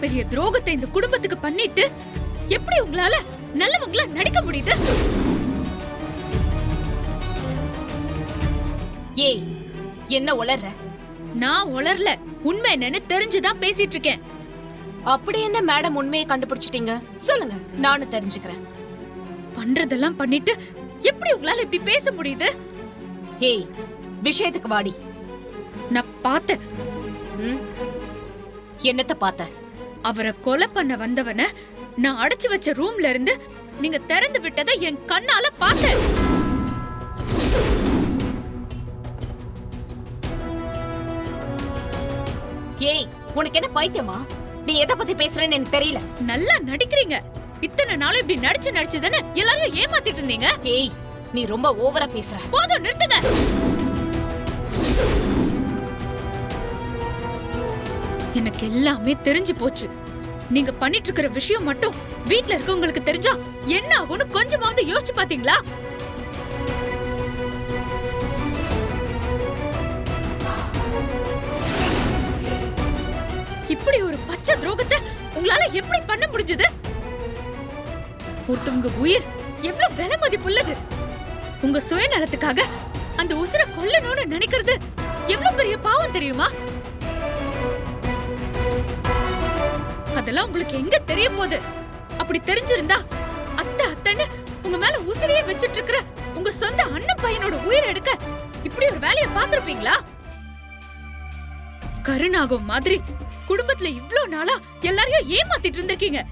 பெரிய துரோகத்தை இந்த குடும்பத்துக்கு பண்ணிட்டு எப்படி உங்களால நல்லவங்கள நடிக்க முடியுது? ஏய், என்ன உளர்ற? நான் உளரல, உண்மை என்னன்னு தெரிஞ்சுதான் பேசிட்டு இருக்கேன். அப்படி என்ன மேடம் உண்மையை கண்டுபிடிச்சிட்டீங்க? சொல்லுங்க, நானும் தெரிஞ்சுக்கிறேன். பண்றதெல்லாம் பண்ணிட்டு எப்படி உங்களால இப்படி பேச முடியுது? ஏய், விஷயத்துக்கு வாடி. நான் பார்த்தேன். என்னத்த பார்த்த? அவரை கொலை பண்ண வந்தவன நான் அடைச்சு வச்ச ரூம்ல இருந்து நீங்க திறந்து விட்டதை என் கண்ணால பார்த்தேன். ஏய், உனக்கு என்ன பைத்தியமா? நீ எதை பத்தி பேசுறேன்னு எனக்கு தெரியல. நல்லா நடிக்கிறீங்க. இத்தனை நாள் இப்படி நடிச்சுதானே எல்லாரையும் ஏமாத்திட்டு இருந்தீங்க. ஏய், நீ ரொம்ப ஓவரா பேசுற. போதும், நிறுத்துங்க. எனக்கு எல்லாமே தெரிஞ்சு போச்சு. நீங்க பண்ணிட்டு இருக்கிற விஷயம் மட்டும் வீட்ல இருக்கவங்களுக்கு தெரிஞ்சா என்ன ஆகும்னு கொஞ்சமாவது யோசிச்சு பாத்தீங்களா? இப்படி ஒரு பச்சை துரோகத்தை உங்களால எப்படி பண்ண முடிஞ்சது? ஒருத்தவங்க உயிர் எவ்வளவு விலை மதிப்புள்ளது. உங்க சுயநலத்துக்காக அந்த உசுரை கொல்லணும்னு நினைக்கிறது எவ்வளவு பெரிய பாவம் தெரியுமா? அதெல்லாம் உங்களுக்கு எங்க தெரிய போகுது? அப்படி தெரிஞ்சிருந்தா அத்தன்னு உங்க மேல உசிரியே வச்சிட்டு இருக்கிற உங்க சொந்த அண்ணன் பையனோட உயிரை எடுக்க இப்படி ஒரு வேலையை பார்த்திருப்பீங்களா? கருணாகம் மாதிரி குடும்பத்துல இவ்ளோ நாளா எல்லாரையும் ஏமாத்திட்டு இருந்திருக்கீங்க.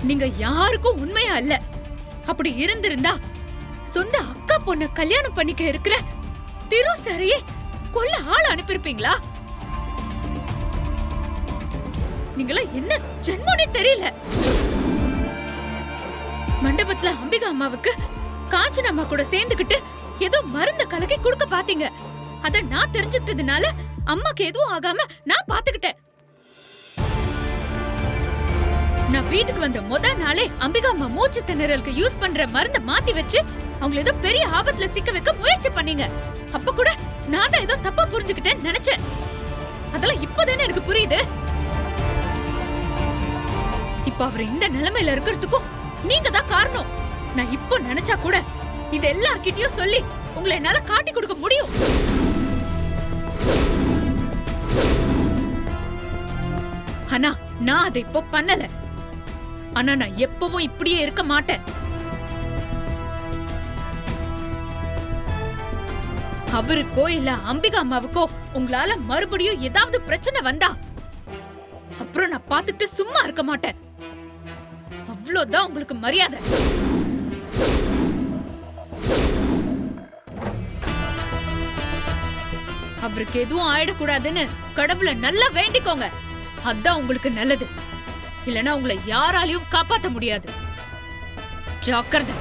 நீங்க யாருக்கும் உண்மையா இல்ல. அப்படி இருந்திருந்தா சொந்த அக்கா பொண்ண கல்யாணம் பண்ணிக்க இருக்கிற திரு சரையே கொல்ல ஆள் அனுப்பியிருப்பீங்களா? நீங்களா என்ன ஜென்மனே தெரியல. மண்டபத்துல அம்பிகா அம்மாவுக்கு காஞ்சன அம்மா கூட சேர்ந்துகிட்டு ஏதோ மருந்த கலக்கி கொடுக்க பாத்தீங்க. அத நான் தெரிஞ்சுக்கிட்டதுனால அம்மாக்கு எதுவும் ஆகாம நான் பாத்துக்கிட்டேன். நான் வீட்டுக்கு வந்த முதல் நாளே அம்பிகா அம்மா மூச்சு திணறலுக்கு யூஸ் பண்ற மருந்த மாத்தி வச்சு அவங்கள ஏதோ பெரிய ஆபத்துல சிக்க வைக்க முயற்சி பண்ணீங்க. அப்ப கூட நான் தான் ஏதோ தப்பா புரிஞ்சுக்கிட்டேன்னு நினைச்சேன். அதெல்லாம் இப்பதானே எனக்கு புரியுது. இப்ப அவர் இந்த நிலைமையில இருக்கிறதுக்கும் நீங்க தான் காரணம். நான் இப்போ நினைச்சா கூட இது எல்லார்கிட்டயும் சொல்லி உங்களை என்னால காட்டி கொடுக்க முடியும். ஆனா நான் அதை இப்போ பண்ணல. ஆனா நான் எப்பவும் இப்படியே இருக்க மாட்டேன். அவருக்கோ இல்ல அம்பிகா அம்மாவுக்கோ உங்களால மறுபடியும் ஏதாவது பிரச்சனை வந்தா அப்புறம் நான் பார்த்துட்டு சும்மா இருக்க மாட்டேன். அவ்வளவுதான் உங்களுக்கு மரியாதை. அவருக்கு எதுவும் ஆயிடக்கூடாதுன்னு கடவுளை நல்லா வேண்டிக்கோங்க. அதான் உங்களுக்கு நல்லது. இல்லனா உங்களை யாராலையும் காப்பாத்த முடியாது. ஜாக்கிரதை.